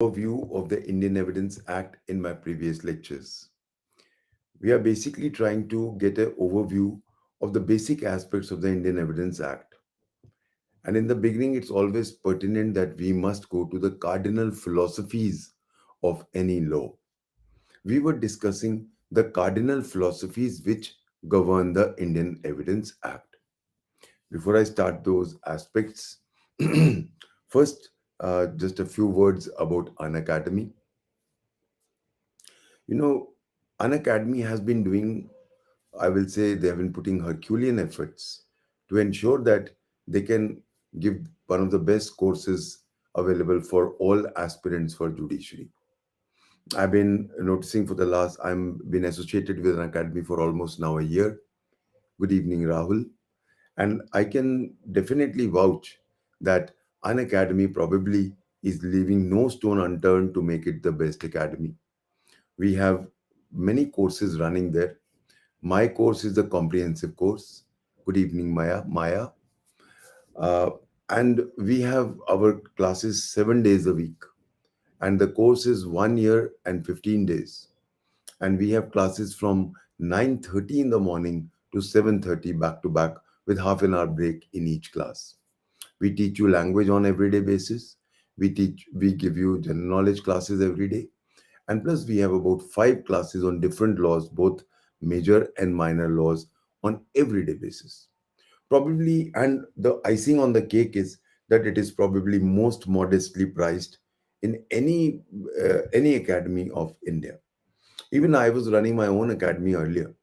Overview of the Indian Evidence Act in my previous lectures. We are basically trying to get an overview of the basic aspects of the Indian Evidence Act. And in the beginning, it's always pertinent that we must go to the cardinal philosophies of any law. We were discussing the cardinal philosophies which govern the Indian Evidence Act. Before I start those aspects, first, just a few words about Unacademy. You know, Unacademy has been doing, I will say, they have been putting Herculean efforts to ensure that they can give one of the best courses available for all aspirants for judiciary. I've been noticing for the last, I'm been associated with an academy for almost now a year. Good evening, Rahul. And I can definitely vouch that an academy probably is leaving no stone unturned to make it the best academy. We have many courses running there. My course is the comprehensive course. Good evening, Maya. Uh, and we have our classes 7 days a week. And the course is 1 year and 15 days. And we have classes from 9:30 in the morning to 7:30 back to back with half an hour break in each class. We teach you language on everyday basis. We give you general knowledge classes every day. And plus, we have about 5 classes on different laws, both major and minor laws, on everyday basis. Probably, and the icing on the cake is that it is probably most modestly priced in any academy of India. Even I was running my own academy earlier,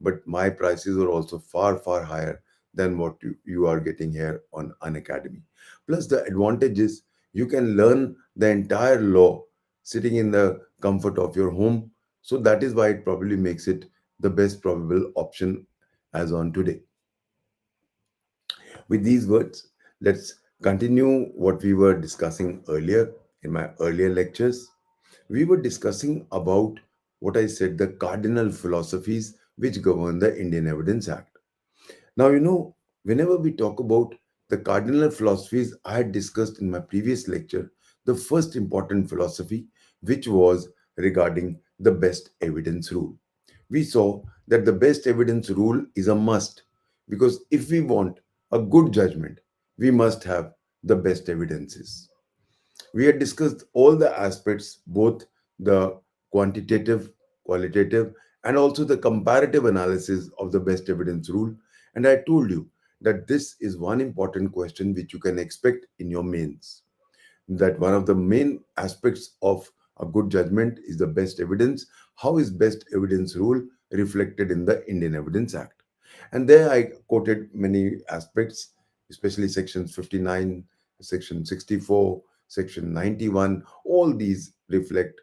but my prices are also far, far higher than what you are getting here on an academy. Plus, the advantage is you can learn the entire law sitting in the comfort of your home. So that is why it probably makes it the best probable option as on today. With these words, let's continue what we were discussing earlier in my earlier lectures. We were discussing about what I said, the cardinal philosophies which govern the Indian Evidence Act. Now, whenever we talk about the cardinal philosophies I had discussed in my previous lecture, the first important philosophy, which was regarding the best evidence rule. We saw that the best evidence rule is a must because if we want a good judgment, we must have the best evidences. We had discussed all the aspects, both the quantitative, qualitative, and also the comparative analysis of the best evidence rule. And I told you that this is one important question which you can expect in your mains. That one of the main aspects of a good judgment is the best evidence. How is best evidence rule reflected in the Indian Evidence Act? And there I quoted many aspects, especially sections 59, section 64, section 91. All these reflect.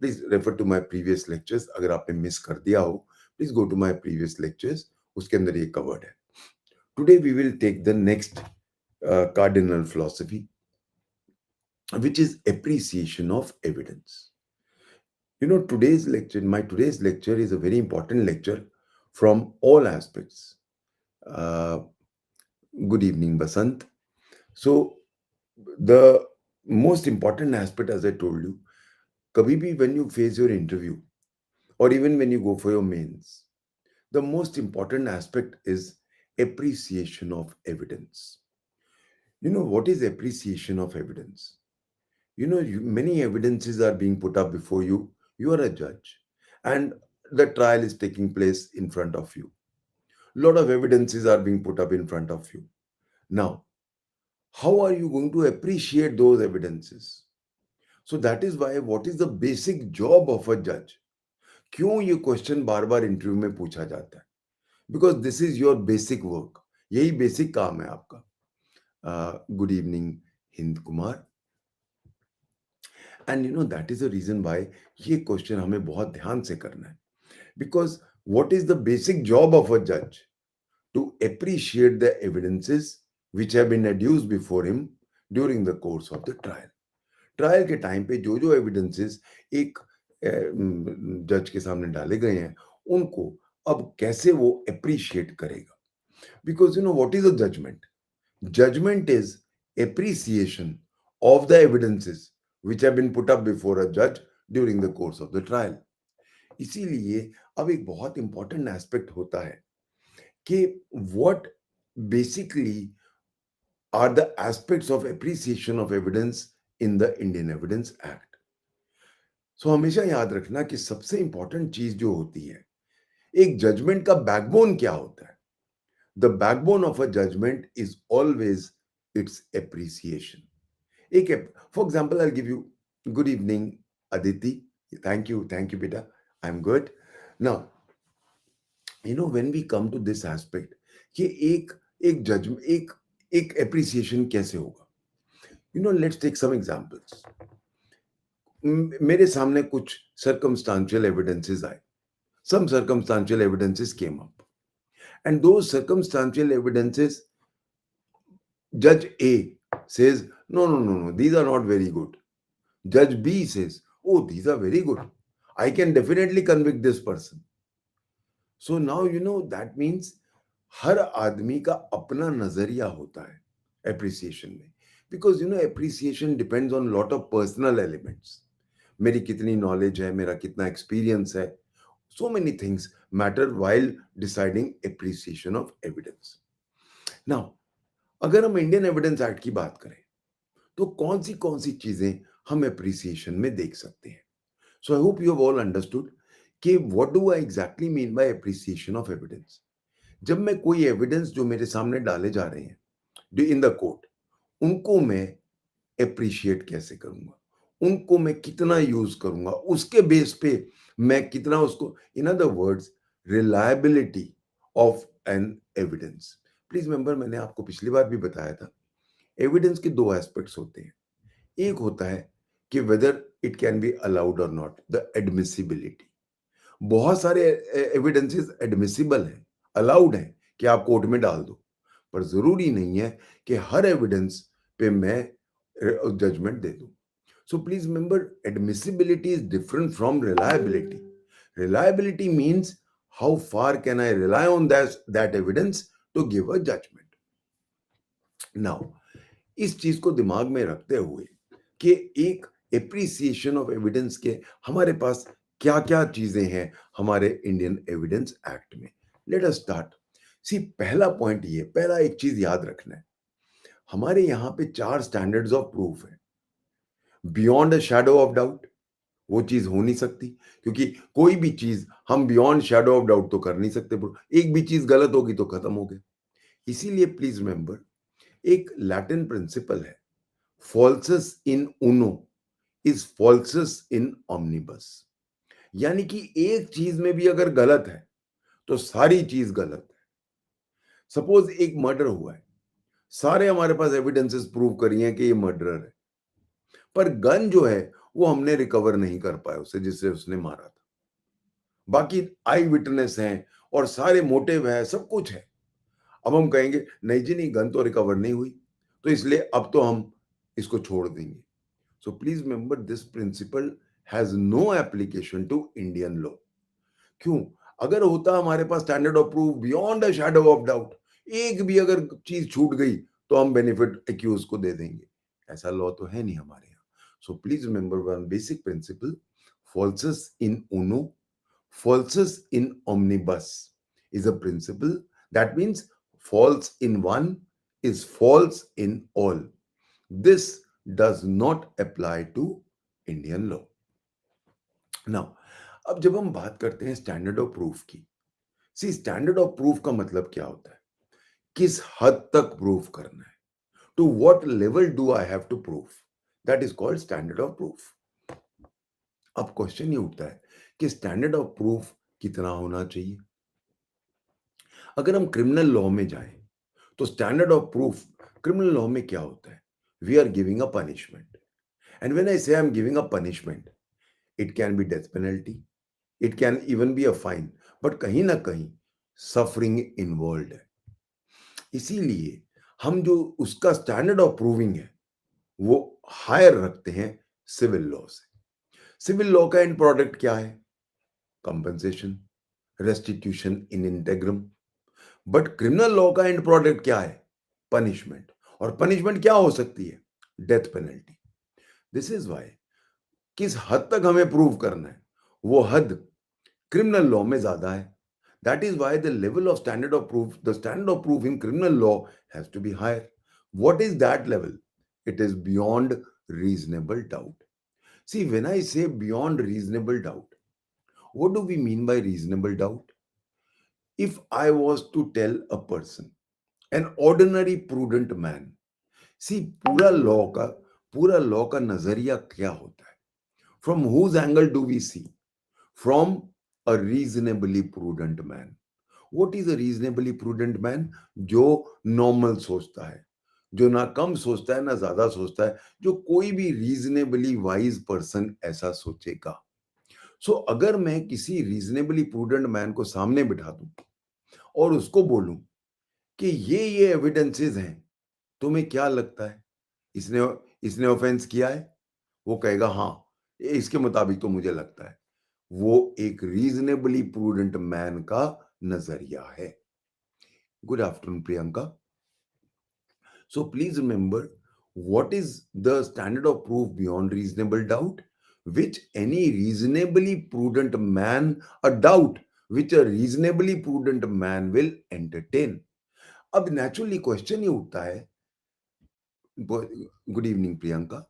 Please refer to my previous lectures. अगर आपने miss कर दिया हो, please go to my previous lectures. उसके अंदर ये covered है. Today we will take the next cardinal philosophy, which is appreciation of evidence. Today's lecture is a very important lecture from all aspects. Uh, Good evening, Basant. So, the most important aspect, as I told you, kabhi bhi when you face your interview or even when you go for your mains, the most important aspect is appreciation of evidence. You know, what is appreciation of evidence? Many evidences are being put up before you. You are a judge, and the trial is taking place in front of you. Lot of evidences are being put up in front of you. Now, how are you going to appreciate those evidences? So that is why, what is the basic job of a judge? क्यों ये question बार बार interview में पूछा जाता है? Because this is your basic work. यही basic काम है आपका. Good evening Hind Kumar. And that is the reason why ये क्वेश्चन हमें बहुत ध्यान से करना है. Because what is the basic job of a judge? To appreciate the evidences which have been adduced before him during the course of the trial. Trial के time पे जो जो एविडेंसेस एक जज के सामने डाले गए हैं, उनको अब कैसे वो अप्रिशिएट करेगा? Because what is a judgment? Judgment is appreciation of the evidences which have been put up before a judge during the course of the trial. इसीलिए अब एक बहुत इंपॉर्टेंट एस्पेक्ट होता है कि what basically are the aspects of appreciation of evidence in the Indian Evidence Act. सो हमेशा याद रखना कि सबसे इंपॉर्टेंट चीज जो होती है, एक जजमेंट का बैकबोन क्या होता है? The backbone of a judgment is always its appreciation. एक for example I give you good evening Aditi. Thank you बेटा. I am good. Now you know when we come to this aspect कि एक जजमेंट एक appreciation कैसे होगा? You know let's take some examples. मेरे सामने कुछ सर्कमस्टांशियल एविडेंसेस आए. Some circumstantial evidences came up, and those circumstantial evidences, Judge A says, no, these are not very good. Judge B says, oh, these are very good. I can definitely convict this person. So now you know that means हर आदमी का अपना नजरिया होता है appreciation में, because you know appreciation depends on lot of personal elements. मेरी कितनी knowledge है, मेरा कितना एक्सपीरियंस है. So many things matter while deciding appreciation of evidence. Now, अगर हम इंडियन एविडेंस एक्ट की बात करें तो कौन सी चीजें हम एप्रिसिएशन में देख सकते हैं? So I hope you have all understood कि what do I exactly mean by appreciation of evidence. जब मैं कोई एविडेंस जो मेरे सामने डाले जा रहे हैं इन द कोर्ट, उनको मैं एप्रिशिएट कैसे करूंगा, उनको मैं कितना यूज करूंगा, उसके बेस पे मैं कितना उसको, in other words reliability of an evidence. Please remember, मैंने आपको पिछली बार भी बताया था, एविडेंस के दो एस्पेक्ट्स होते हैं. एक होता है कि whether it can be allowed और नॉट, द एडमिसिबिलिटी. बहुत सारे एविडेंसेस एडमिसिबल हैं, अलाउड हैं कि आप कोर्ट में डाल दो, पर जरूरी नहीं है कि हर एविडेंस पे मैं जजमेंट दे दूं. So please remember, admissibility is different from reliability. Reliability means how far can I rely on that evidence to give a judgment. Now, इस चीज को दिमाग में रखते हुए कि एक एप्रिसिएशन ऑफ एविडेंस के हमारे पास क्या क्या चीजें हैं हमारे इंडियन एविडेंस एक्ट में. Let us start. सी, पहला पॉइंट ये, पहला एक चीज याद रखना है, हमारे यहां पे 4 स्टैंडर्ड्स ऑफ प्रूफ है. Beyond a shadow of doubt वो चीज हो नहीं सकती, क्योंकि कोई भी चीज हम बियॉन्ड शैडो ऑफ डाउट तो कर नहीं सकते. एक भी चीज गलत होगी तो खत्म हो गया. इसीलिए प्लीज रिमेंबर, एक लैटिन प्रिंसिपल है, फॉल्सस इन उनो इज फॉल्सस इन ऑमनिबस. यानी कि एक चीज में भी अगर गलत है तो सारी चीज गलत है. सपोज एक मर्डर हुआ है, सारे हमारे पास एविडेंसेस प्रूव करी हैं कि ये मर्डरर है, पर गन जो है वो हमने रिकवर नहीं कर पाए उसे, जिससे उसने मारा था. बाकी आई विटनेस हैं और सारे मोटिव है, सब कुछ है. अब हम कहेंगे नहीं जी नहीं, गन तो रिकवर नहीं हुई, तो इसलिए अब तो हम इसको छोड़ देंगे. So please remember, this principle has no application to Indian law. क्यों? अगर होता हमारे पास standard of proof beyond a shadow of doubt, एक भी अगर चीज छूट गई तो हम बेनिफिट एक्यूज को दे देंगे. ऐसा लॉ तो है नहीं हमारे यहाँ. So please remember one basic principle, फॉल्सस इन उनो, falsus in omnibus is a principle. That means false in one is false in all. This does not apply to Indian law. Now, अब जब हम बात करते हैं स्टैंडर्ड ऑफ प्रूफ की, सी स्टैंडर्ड ऑफ प्रूफ का मतलब क्या होता है? किस हद तक प्रूफ करना है, to what level do I have to proof, that is called standard of proof. अब क्वेश्चन ये उठता है कि स्टैंडर्ड ऑफ प्रूफ कितना होना चाहिए. अगर हम क्रिमिनल लॉ में जाएं तो standard of proof criminal law में क्या होता है? We are giving a punishment, and when I say I am giving a punishment, it can be death penalty, it can even be a fine, but कहीं ना कहीं suffering involve है. इसीलिए हम जो उसका स्टैंडर्ड ऑफ प्रूविंग है वो हायर रखते हैं सिविल लॉ से. सिविल लॉ का एंड प्रोडक्ट क्या है? कंपनसेशन, रेस्टिट्यूशन इन इंटेग्रम. बट क्रिमिनल लॉ का एंड प्रोडक्ट क्या है? पनिशमेंट. और पनिशमेंट क्या हो सकती है? Death penalty. This is why किस हद तक हमें प्रूव करना है, वो हद क्रिमिनल लॉ में ज्यादा है. That is why the level of standard of proof, the standard of proof in criminal law has to be higher. What is that level? It is beyond reasonable doubt. See, when I say beyond reasonable doubt, what do we mean by reasonable doubt? If I was to tell a person, an ordinary prudent man, see, पूरा law का नजरिया क्या होता है? From whose angle do we see? From a reasonably prudent man. What is a reasonably prudent man? जो normal सोचता है, जो ना कम सोचता है ना ज्यादा सोचता है, जो कोई भी रीजनेबली वाइज पर्सन ऐसा सोचेगा. सो अगर मैं किसी रीजनेबली प्रूडेंट मैन को सामने बिठा दूं और उसको बोलूं कि ये एविडेंसेस हैं, तुम्हें क्या लगता है, इसने इसने ऑफेंस किया है? वो कहेगा हाँ, इसके मुताबिक तो मुझे लगता है. वो एक रीजनेबली प्रूडेंट मैन का नजरिया है. Good afternoon Priyanka. So please remember, what is the standard of proof beyond reasonable doubt? Which any reasonably prudent man, a doubt which a reasonably prudent man will entertain. अब naturally question ये उठता है, good evening Priyanka.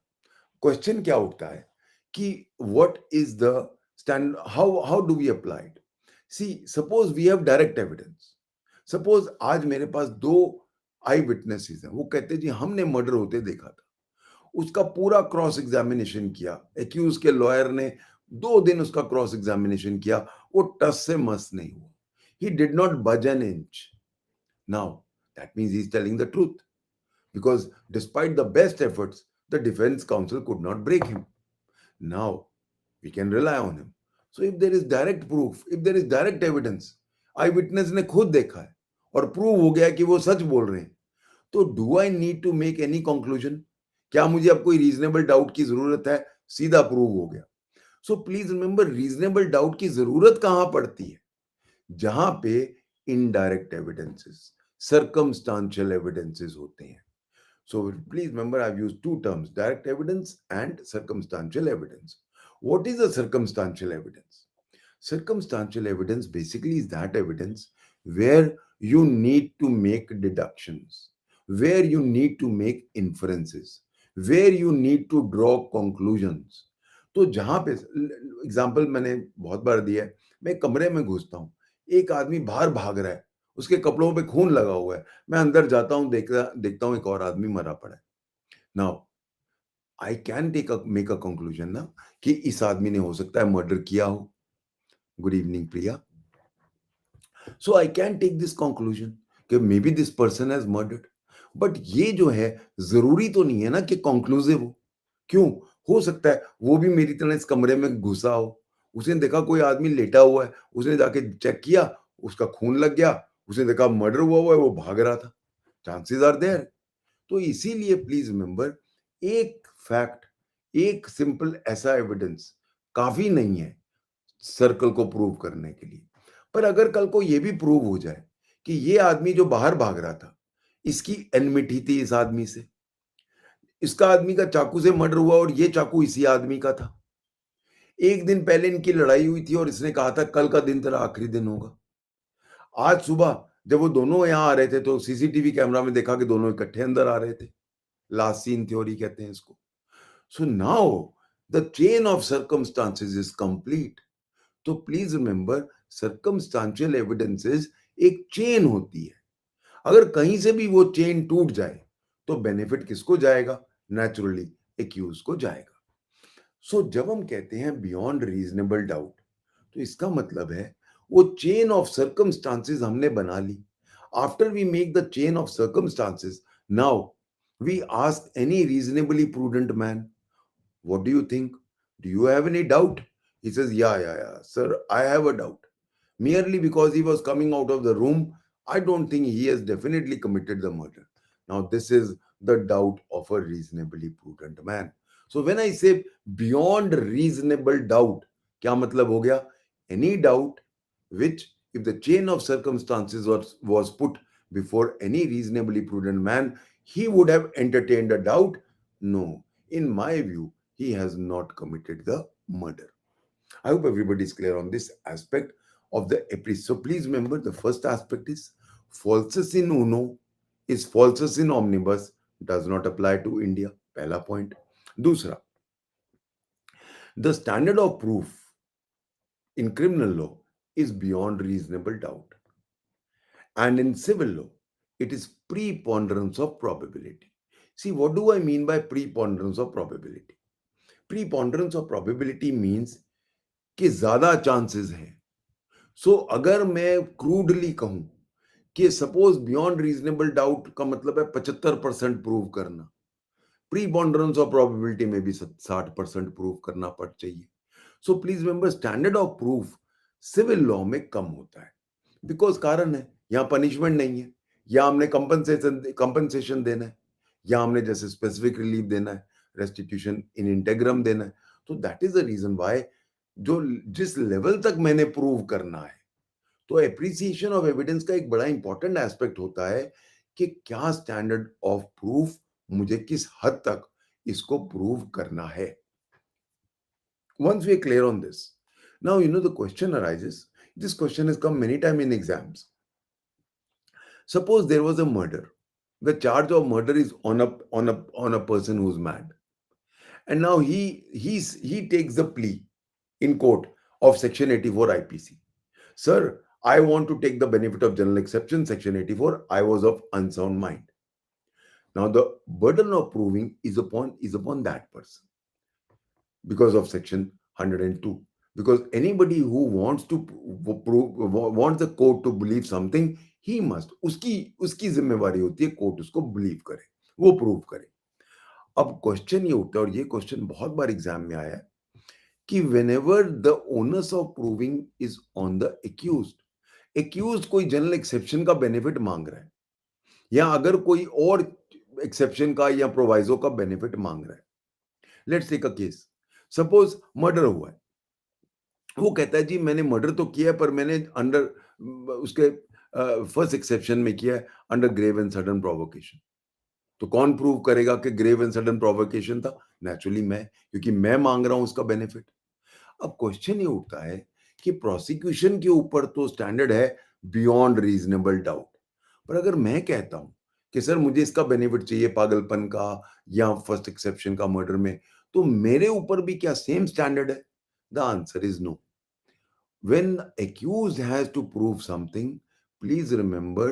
Question क्या उठता है कि what is the standard, how do we apply it? See, suppose we have direct evidence. Suppose आज मेरे पास दो आई विटनेसेस हैं, वो कहते जी हमने मर्डर होते देखा था. उसका पूरा क्रॉस एग्जामिनेशन किया, एक्यूज के लॉयर ने 2 दिन उसका क्रॉस एग्जामिनेशन किया, वो टस से मस नहीं हुआ. ही डिड नॉट बज an inch. Now that means he is telling the truth, because despite the best efforts, the defense counsel could not break him. Now we can rely on him. So if there is direct proof, if there is direct evidence, I witness ने खुद देखा है और prove हो गया कि वो सच बोल रहे हैं, तो do I need to make any conclusion? क्या मुझे अब कोई रीजनेबल डाउट की जरूरत है? सीधा प्रूव हो गया. सो प्लीज रिमेंबर, रीजनेबल डाउट की जरूरत कहां पड़ती है? जहां पे इनडायरेक्ट एविडेंसेस, सर्कमस्टांशियल एविडेंसेस होते हैं. So please remember, I've used two terms, direct evidence and circumstantial evidence. What is a circumstantial evidence? Circumstantial evidence basically is that evidence where you need to make deductions, where you need to make inferences, where you need to draw conclusions. तो जहां पे example मैंने बहुत बार दिया है, मैं कमरे में घुसता हूं, एक आदमी बाहर भाग रहा है, उसके कपड़ों पे खून लगा हुआ है, मैं अंदर जाता हूं, देखता हूं एक और आदमी मरा पड़ा है. Now I can make a conclusion ना कि इस आदमी ने हो सकता है मर्डर किया हो. Good evening Priya. So I can take this conclusion कि maybe this person has murdered. But ये जो है जरूरी तो नहीं है ना कि कंक्लूसिव हो. क्यों? हो सकता है वो भी मेरी तरह इस कमरे में घुसा हो, उसने देखा कोई आदमी लेटा हुआ है, उसने जाके चेक किया, उसका खून लग गया, उसने देखा मर्डर हुआ है, वो भाग रहा था. Chances are there. तो इसीलिए प्लीज रिमेंबर, एक फैक्ट, एक सिंपल ऐसा एविडेंस काफी नहीं है सर्कल को प्रूव करने के लिए. पर अगर कल को यह भी प्रूव हो जाए कि ये आदमी जो बाहर भाग रहा था, इसकी एनमिटी थी इस आदमी से, इसका आदमी का चाकू से मर्डर हुआ और ये चाकू इसी आदमी का था, एक दिन पहले इनकी लड़ाई हुई थी और इसने कहा था कल का दिन तेरा आखिरी दिन होगा. आज सुबह जब वो दोनों यहां आ रहे थे तो सीसीटीवी कैमरा में देखा कि दोनों इकट्ठे अंदर आ रहे थे. लास्ट सीन थ्योरी कहते हैं इसको. So now the chain of circumstances is complete. तो प्लीज रिमेंबर, सर्कमस्टांशियल एविडेंसेस एक चेन होती है. अगर कहीं से भी वो चेन टूट जाए तो बेनिफिट किसको जाएगा? नेचुरली एक्यूज को जाएगा. सो जब हम कहते हैं बियॉन्ड रीजनेबल डाउट, तो इसका मतलब है वो चेन ऑफ सर्कमस्टांसेस हमने बना ली. After we make the chain of circumstances, now we ask any reasonably prudent man, what do you think? Do you have any doubt? He says, yeah, sir, I have a doubt. Merely because he was coming out of the room, I don't think he has definitely committed the murder. Now, this is the doubt of a reasonably prudent man. So, when I say beyond reasonable doubt, क्या मतलब हो गया? Any doubt which, if the chain of circumstances was put before any reasonably prudent man, he would have entertained a doubt? No. In my view, he has not committed the murder. I hope everybody is clear on this aspect of the episode. So please remember, the first aspect is falsus in uno is falsus in omnibus, does not apply to India. पहला point. दूसरा, the standard of proof in criminal law is beyond reasonable doubt, and in civil law it is preponderance of probability. See, what do I mean by preponderance of probability? Preponderance of probability means कि ज्यादा chances हैं. सो अगर मैं crudely कहूं कि suppose beyond reasonable doubt का मतलब है 75% प्रूव करना, प्रीपॉन्डरेंस ऑफ प्रोबेबिलिटी में भी 60% प्रूव करना पड़ चाहिए. So please remember, standard of proof civil law में कम होता है. बिकॉज कारण है, यहाँ पनिशमेंट नहीं है, या हमने कंपनसेशन देना है, या हमने जैसे स्पेसिफिक रिलीफ देना है, रेस्टिट्यूशन इन इंटेग्रम देना है. तो that is the reason why जो जिस लेवल तक मैंने प्रूव करना है, तो एप्रिसिएशन ऑफ एविडेंस का एक बड़ा इंपॉर्टेंट एस्पेक्ट होता है कि क्या स्टैंडर्ड ऑफ प्रूफ, मुझे किस हद तक इसको प्रूव करना है. Once we are clear on this, now the question arises. This question has come many times in exams. Suppose there was a murder. The charge of murder is on a person who's mad, and now he takes the plea in court of Section 84 IPC. Sir, I want to take the benefit of general exception, Section 84. I was of unsound mind. Now the burden of proving is upon that person because of Section 102. Because anybody who wants to wants the court to believe something, he must, उसकी जिम्मेवारी होती है court उसको believe करे, वो prove करे. अब question ये उठता है, और ये क्वेश्चन बहुत बार एग्जाम में आया है, कि whenever the onus of proving is on the accused कोई जनरल एक्सेप्शन का बेनिफिट मांग रहा है, या अगर कोई और एक्सेप्शन का या प्रोवाइजो का बेनिफिट मांग रहा है. Let's take a case. Suppose murder हुआ है, वो कहता है जी मैंने मर्डर तो किया है, पर मैंने अंडर उसके फर्स्ट एक्सेप्शन में किया है, under grave and sudden provocation. तो कौन प्रूव करेगा कि ग्रेव एंड सडन प्रोवोकेशन था? नेचुरली मैं, क्योंकि मैं मांग रहा हूं उसका बेनिफिट. अब क्वेश्चन ये उठता है कि प्रोसिक्यूशन के ऊपर तो स्टैंडर्ड है बियॉन्ड रीजनेबल डाउट, पर अगर मैं कहता हूं कि सर मुझे इसका बेनिफिट चाहिए पागलपन का या फर्स्ट एक्सेप्शन का मर्डर में, तो मेरे ऊपर भी क्या सेम स्टैंडर्ड है? The answer is no. When the accused has to prove something, please remember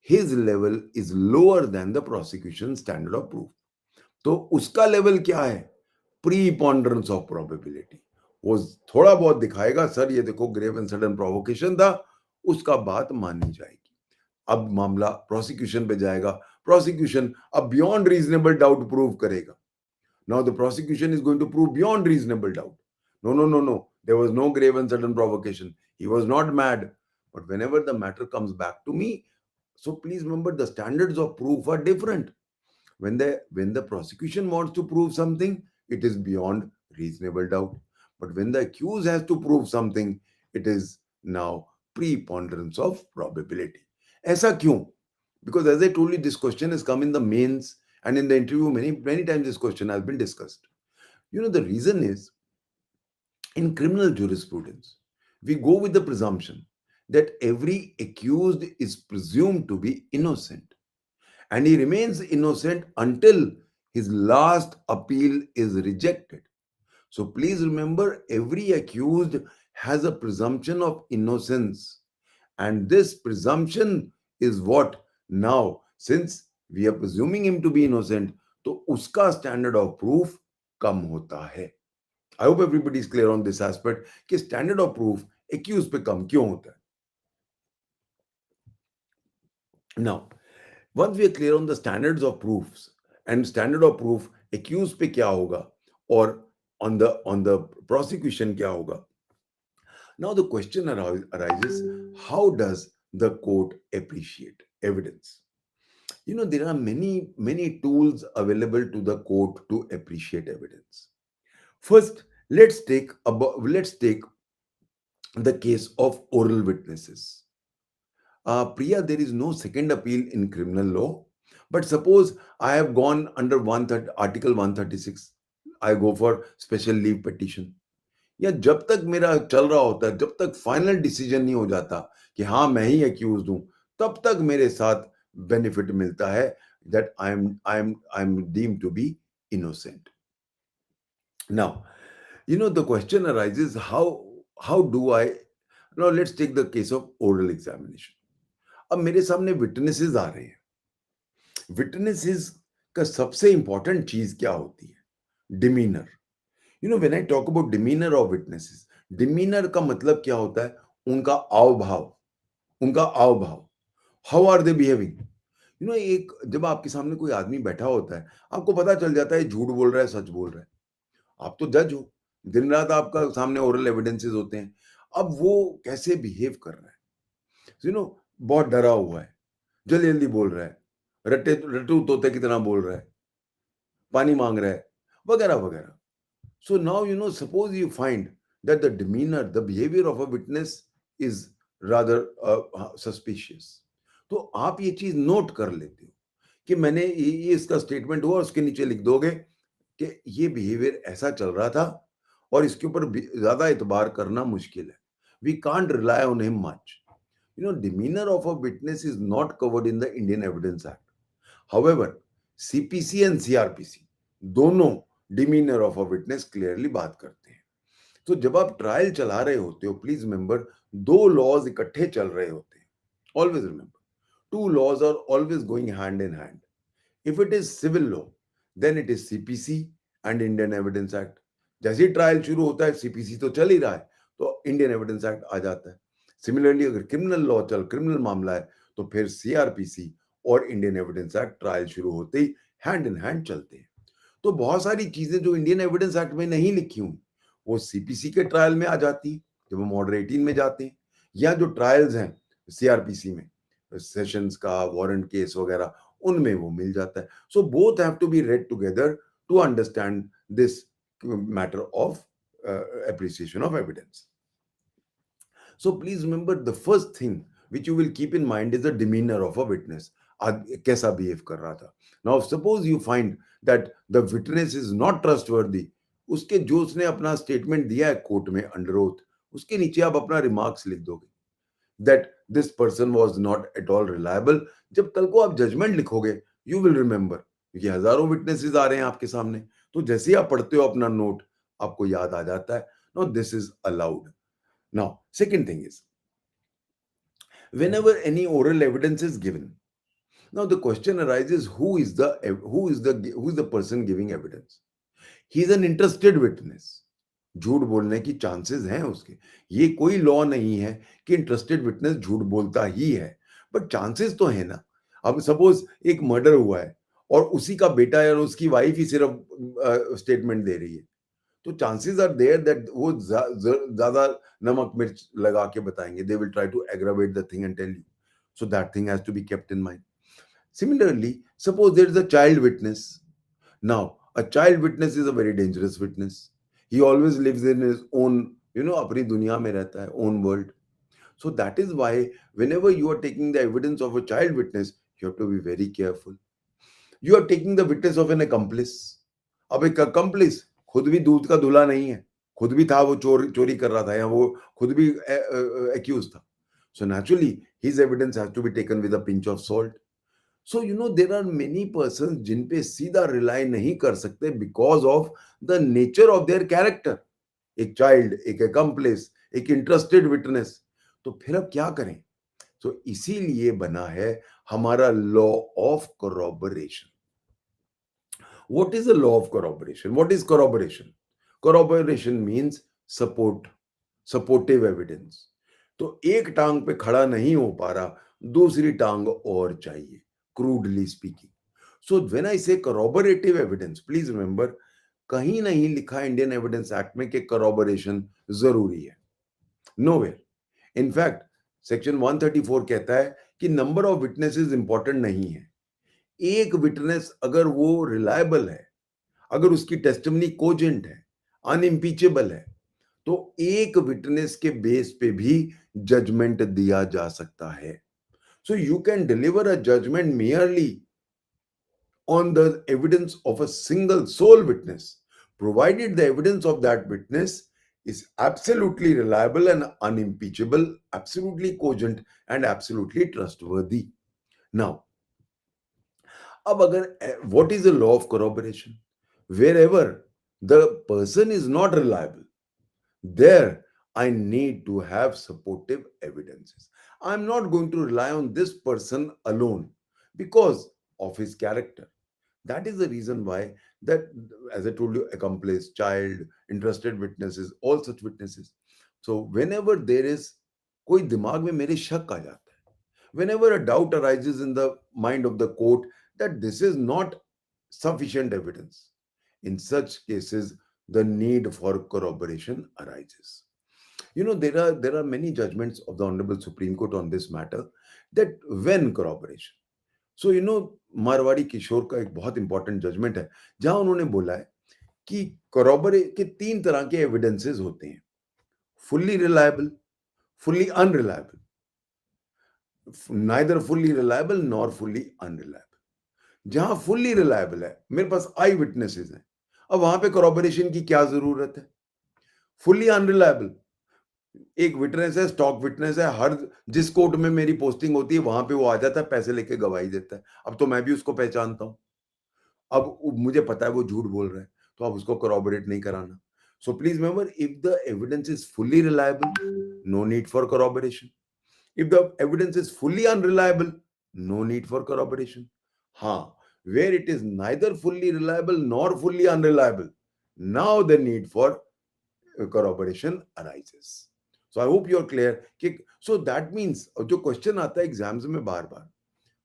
his level is lower than the prosecution standard of proof. तो उसका लेवल क्या है? Preponderance of probability. वो थोड़ा बहुत दिखाएगा, सर ये देखो ग्रेव एंड सडन प्रोवोकेशन था, उसका बात मानी जाएगी. अब मामला प्रोसिक्यूशन पे जाएगा, प्रोसिक्यूशन अब बियॉन्ड रीजनेबल डाउट प्रूव करेगा. Now the prosecution is going to prove beyond reasonable doubt. No, no, no, no. There was no grave and sudden provocation. He was not mad. But whenever the matter comes back to me, so please remember the standards of proof are different. When the prosecution wants to prove something, it is beyond reasonable doubt. But when the accused has to prove something, it is now preponderance of probability. ऐसा क्यों? Because as I told you, this question has come in the mains and in the interview many times this question has been discussed. The reason is, in criminal jurisprudence, we go with the presumption that every accused is presumed to be innocent, and he remains innocent until his last appeal is rejected. So please remember, every accused has a presumption of innocence, and this presumption is what now, since we are presuming him to be innocent, तो उसका standard of proof कम होता है. I hope everybody is clear on this aspect कि standard of proof accused पे कम क्यों होता है. Now, once we are clear on the standards of proofs and standard of proof accused पे क्या होगा और on the prosecution क्या होगा, now the question arises, how does the court appreciate evidence? There are many tools available to the court to appreciate evidence. First, let's take the case of oral witnesses. Priya, there is no second appeal in criminal law, but suppose I have gone under Article 136. I go for special leave petition. या जब तक मेरा चल रहा होता है, जब तक फाइनल डिसीजन नहीं हो जाता कि हाँ मैं ही अक्यूज हूं, तब तक मेरे साथ बेनिफिट मिलता है that I am deemed to be innocent. Now the question arises, how do I, now let's take the case of oral examination. अब मेरे सामने विटनेसेस आ रहे हैं। विटनेसेस का सबसे इंपॉर्टेंट चीज क्या होती है? Demeanour. When I talk about demeanour of witnesses, demeanour का मतलब क्या होता है? उनका आव भाव, उनका आव भाव, हाउ आर दे बिहेविंग। एक जब आपके सामने कोई आदमी बैठा होता है, आपको पता चल जाता है झूठ बोल रहा है, सच बोल रहा है। आप तो जज हो, दिन रात आपका सामने ओरल एविडेंसेस होते हैं। अब वो कैसे बिहेव कर रहा है, बहुत डरा हुआ है, जल्दी जल्दी बोल रहा है, रट्टू तोते की तरह बोल रहा है, पानी मांग रहा है, वगैरह वगैरह। So now, suppose you find that the demeanor, the behavior of a witness is rather suspicious. तो आप ये चीज नोट कर लेते हो कि मैंने ये इसका स्टेटमेंट हुआ, उसके नीचे लिख दोगे कि ये बिहेवियर ऐसा चल रहा था और इसके ऊपर ज्यादा इतबार करना मुश्किल है। We can't rely on him much. demeanor of a witness is not covered in the Indian Evidence Act. However, CPC and CRPC दोनों demeanour of a witness clearly बात करते हैं। तो जब आप ट्रायल चला रहे होते हो, प्लीज रिमेंबर, दो लॉज इकट्ठे चल रहे होते हैं। Always remember, two laws are always going hand in hand. If it is civil law, then it is CPC and Indian evidence act. जैसे ही ट्रायल शुरू होता है, सीपीसी तो चल ही रहा है, तो इंडियन एविडेंस एक्ट आ जाता है। सिमिलरली अगर क्रिमिनल मामला है, तो फिर सीआरपीसी और इंडियन एविडेंस एक्ट ट्रायल शुरू होते ही हैंड इन हैंड चलते हैं। तो बहुत सारी चीजें जो इंडियन एविडेंस एक्ट में नहीं लिखी हुई, वो सीपीसी के ट्रायल में आ जाती है जब हम ऑर्डर 18 में जाते हैं, या जो ट्रायल्स हैं सीआरपीसी में, सेशंस का वारंट केस वगैरह, उनमें वो मिल जाता है। So both have to be read together to understand this matter of appreciation of evidence. So please remember, the first thing which you will keep in mind is the demeanor of a witness. कैसा behave कर रहा था। Now suppose you find that the witness is not trustworthy, उसके जो उसने अपना statement दिया है कोर्ट में अंडर ओथ, उसके नीचे आप अपना रिमार्क्स लिख दोगे that this person was not at all reliable। जब कल को आप जजमेंट लिखोगे, you will remember, क्योंकि हजारों विटनेसेस आ रहे हैं आपके सामने, तो जैसे ही आप पढ़ते हो अपना नोट, आपको याद आ जाता है। Now this is allowed. Now second thing is, whenever any oral evidence is given, now the question arises, who is the person giving evidence? He is an interested witness। झूठ बोलने की चांसेस हैं उसके, ये कोई लॉ नहीं है कि इंटरेस्टेड विटनेस झूठ बोलता ही है, बट चांसेस तो है ना। अब सपोज एक मर्डर हुआ है और उसी का बेटा या उसकी वाइफ ही सिर्फ स्टेटमेंट दे रही है, तो चांसेस आर देयर दैट वो ज्यादा नमक मिर्च लगा के बताएंगे, they will try to aggravate the thing and tell you. So that thing has to be kept in mind. Similarly, suppose there is a child witness. Now, a child witness is a very dangerous witness. He always lives in his own, अपनी दुनिया में रहता है, own world. So that is why whenever you are taking the evidence of a child witness, you have to be very careful. You are taking the witness of an accomplice. अब एक accomplice खुद भी दूध का धुला नहीं है, खुद भी था वो चोरी कर रहा था, या वो खुद भी accused था. So naturally, his evidence has to be taken with a pinch of salt. So there are many persons जिन पे सीधा रिलाई नहीं कर सकते because of the nature of their character. एक चाइल्ड, एक accomplice, एक इंटरेस्टेड विटनेस, तो फिर अब क्या करें? तो इसीलिए बना है हमारा law of corroboration. What is the law of corroboration? What is corroboration? Corroboration means support, supportive evidence. तो एक टांग पे खड़ा नहीं हो पा रहा, दूसरी टांग और चाहिए, crudely speaking. So when I say corroborative evidence, please remember, कहीं नहीं लिखा इंडियन एविडेंस एक्ट में कि corroboration जरूरी है, nowhere. In fact, सेक्शन 134 कहता है कि नंबर ऑफ विटनेसेस इंपॉर्टेंट नहीं है। एक विटनेस अगर वो रिलायबल है, अगर उसकी टेस्टिमनी कोजेंट है, अनइम्पीचेबल है, तो एक विटनेस के बेस पे भी जजमेंट दिया जा सकता है। So you can deliver a judgment merely on the evidence of a single sole witness, provided the evidence of that witness is absolutely reliable and unimpeachable, absolutely cogent, and absolutely trustworthy. Now, अब अगर what is the law of corroboration? Wherever the person is not reliable, there I need to have supportive evidences. I'm not going to rely on this person alone because of his character. That is the reason why that, as I told you, accomplice, child, interested witnesses, all such witnesses. So whenever there is कोई दिमाग में मेरे शक आ जाता है, whenever a doubt arises in the mind of the court that this is not sufficient evidence, in such cases the need for corroboration arises. There are many judgments of the Honorable Supreme Court on this matter, that when corroboration. सो मारवाड़ी किशोर का एक बहुत important judgement है जहां उन्होंने बोला है कि corroborate के 3 तरह के एविडेंसेस होते हैं, fully reliable, fully unreliable, neither fully reliable nor fully unreliable. जहां फुल्ली रिलायबल है, मेरे पास आई विटनेसेस हैं, अब वहां पे corroboration की क्या जरूरत है। फुल्ली अनरिलायबल, एक विटनेस है, स्टॉक विटनेस है, हर जिस कोर्ट में मेरी पोस्टिंग होती है वहां पे वो आ जाता है, पैसे लेके गवाही देता है। अब तो मैं भी उसको पहचानता हूं, अब मुझे पता है वो झूठ बोल रहा है, तो अब उसको corroborate नहीं कराना। So please remember, if the evidence is fully reliable, no need for corroboration. If the evidence is fully unreliable, no need for corroboration. हाँ, where it is neither fully reliable nor fully unreliable, now the need for corroboration arises. So I hope you are clear. So that means जो question आता है exams में बार बार,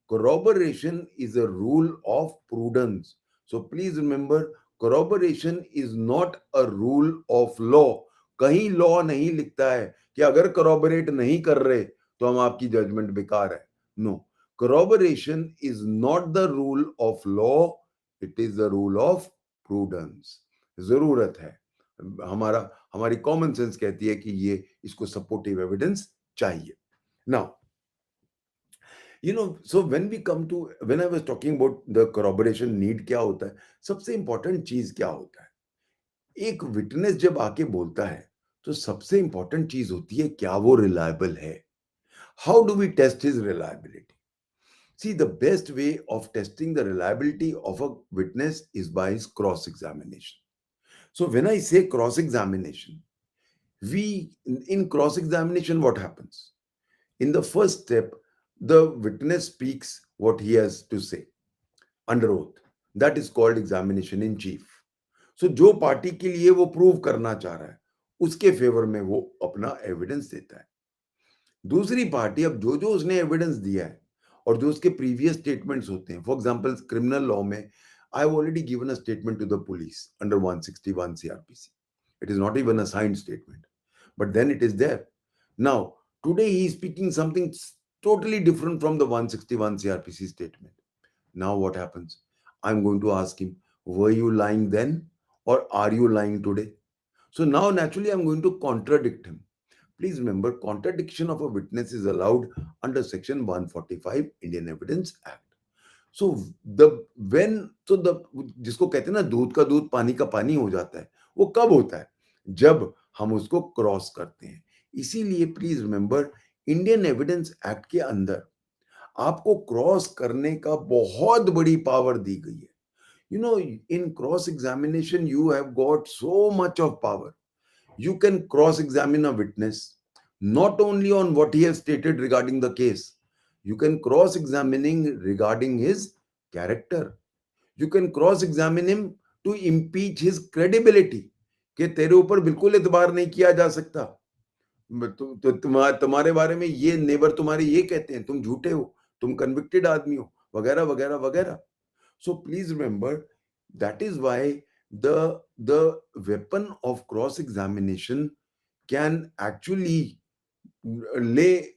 corroboration is a rule of prudence. So please remember, corroboration is not a rule of law. कहीं law नहीं लिखता है कि अगर corroborate नहीं कर रहे तो हम आपकी जजमेंट बेकार है. No, corroboration is not the rule of law, it is the rule of prudence. जरूरत है, हमारी कॉमन सेंस कहती है कि ये इसको सपोर्टिव एविडेंस चाहिए. Now, so when I was talking about the corroboration need, क्या होता है, सबसे इंपॉर्टेंट चीज क्या होता है, एक विटनेस जब आके बोलता है तो सबसे इंपॉर्टेंट चीज होती है क्या वो रिलायबल है. How do we test his reliability? See, the best way of testing the reliability of a witness is by his cross examination. So when I say cross examination, in cross examination what happens? In the first step, the witness speaks what he has to say under oath. That is called examination in chief. So जो party के लिए वो prove करना चाह रहा है उसके favour में वो अपना एविडेंस देता है. दूसरी पार्टी, अब जो उसने एविडेंस दिया है और जो उसके प्रीवियस स्टेटमेंट्स होते हैं, फॉर एग्जांपल क्रिमिनल लॉ में I have already given a statement to the police under 161 CrPC. It is not even a signed statement, but then it is there. Now today he is speaking something totally different from the 161 CRPC statement. Now what happens? I'm going to ask him, were you lying then or are you lying today? So now naturally I'm going to contradict him. Please remember, contradiction of a witness is allowed under section 145 Indian Evidence Act. So जिसको कहते हैं ना दूध का दूध पानी का पानी हो जाता है, वो कब होता है? जब हम उसको क्रॉस करते हैं. इसीलिए please remember, Indian evidence act के अंदर आपको क्रॉस करने का बहुत बड़ी पावर दी गई है. in cross examination you have got so much of power. You can cross examine a witness not only on what he has stated regarding the case, you can cross examining regarding his character. You can cross examine him to impeach his credibility, कि तेरे ऊपर बिल्कुल एतबार नहीं किया जा सकता, तुम्हारे बारे में ये नेबर तुम्हारे ये कहते हैं, तुम झूठे हो, तुम कन्विक्टेड आदमी हो, वगैरह वगैरह वगैरह. So please remember, that is why the weapon of cross examination can actually lay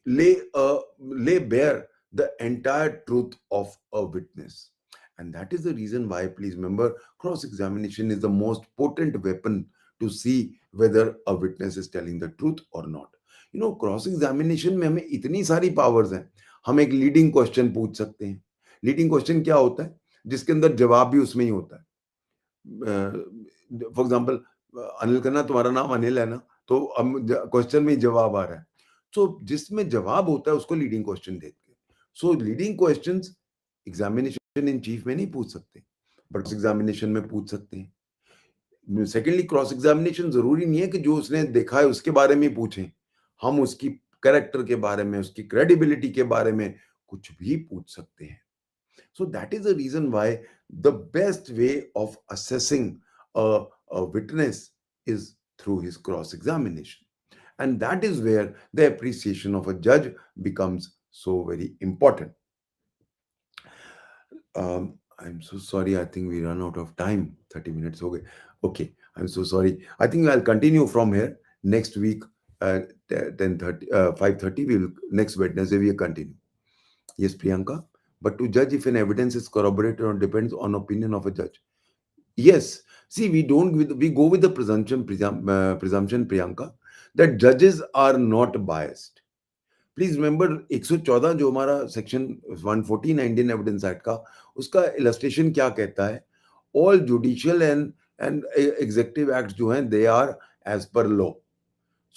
bare the entire truth of a witness. And that is the reason why, please remember, cross examination is the most potent weapon to see whether a witness is telling the truth or not. Cross examination में हमें इतनी सारी powers हैं. हम एक leading question पूछ सकते हैं. लीडिंग क्वेश्चन क्या होता है? जिसके अंदर जवाब भी उसमें ही होता है. फॉर एग्जाम्पल, अनिल खन्ना तुम्हारा नाम अनिल है ना, तो अब क्वेश्चन में जवाब आ रहा है, सो जिसमें जवाब होता है उसको लीडिंग क्वेश्चन देते हैं. So leading questions examination in chief में नहीं पूछ सकते, बट एग्जामिनेशन में पूछ सकते हैं. सेकेंडली, क्रॉस एग्जामिनेशन जरूरी नहीं है कि जो उसने देखा है उसके बारे में पूछें. हम उसकी कैरेक्टर के बारे में, उसकी क्रेडिबिलिटी के बारे में कुछ भी पूछ सकते हैं. So that is the reason why the best way of assessing a witness is through his cross examination. And that is where the appreciation of a judge becomes so very important. I'm so sorry. I think we run out of time. 30 minutes. Okay. Okay. I'm so sorry. I think I'll continue from here next week. 10:30, 5:30. We will next Wednesday. We'll continue. Yes, Priyanka. But to judge if an evidence is corroborated or depends on opinion of a judge. Yes. See, we go with the presumption, Priyanka, that judges are not biased. Please remember 114 जो हमारा section 114 Indian evidence act का, उसका illustration क्या कहता है? All judicial and executive acts जो हैं, they are as per law.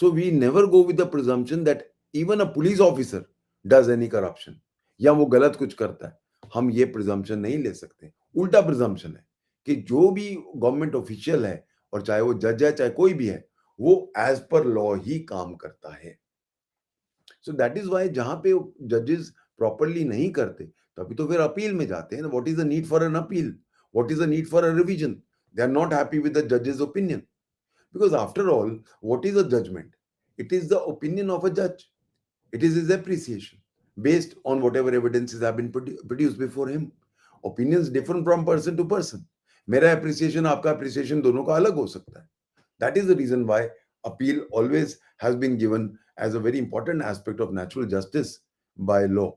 So we never go with the presumption that even a police officer does any corruption, या वो गलत कुछ करता है. हम ये प्रिजम्पशन नहीं ले सकते. उल्टा प्रिजम्पशन है कि जो भी गवर्नमेंट ऑफिशियल है, और चाहे वो जज है चाहे कोई भी है, वो एज पर लॉ ही काम करता है. सो दैट इज वाई जहां पे जजेस प्रॉपरली नहीं करते, तभी तो फिर अपील में जाते हैं. What is the need for an appeal? What is the need for a revision? They are not happy with the जजेस opinion, because after all what is a judgement? It is the opinion of a जज. It is his appreciation based on whatever evidences have been produced before him. Opinions differ from person to person. मेरा appreciation आपका appreciation दोनों का अलग हो सकता है. That is the reason why appeal always has been given as a very important aspect of natural justice by law.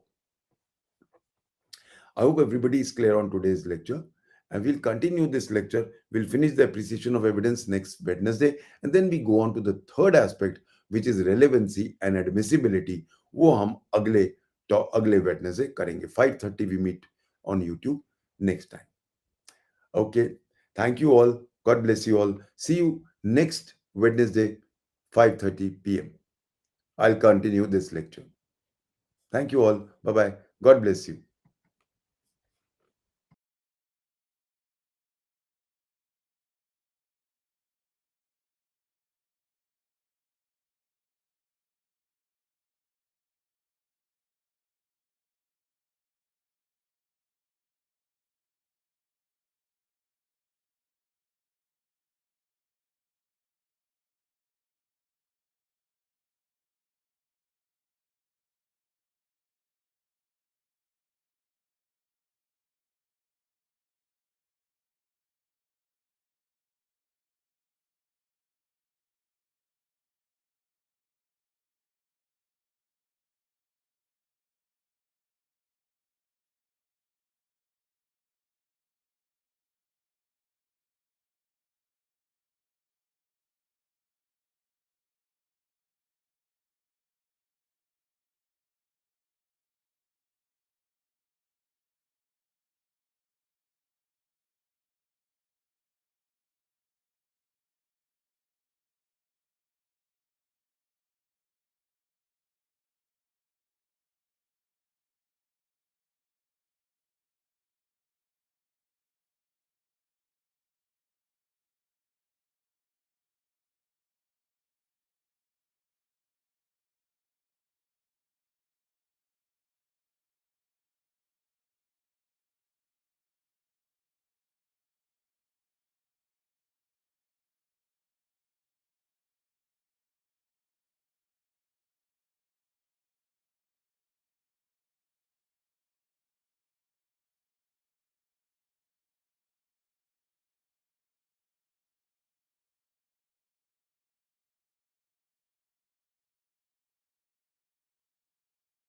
I hope everybody is clear on today's lecture. And we'll continue this lecture. We'll finish the appreciation of evidence next Wednesday. And then we go on to the third aspect, which is relevancy and admissibility. वो हम अगले Wednesday करेंगे. 5:30 we meet on YouTube next time. Okay. Thank you all. God bless you all. See you next Wednesday, 5:30 p.m. I'll continue this lecture. Thank you all. Bye-bye. God bless you.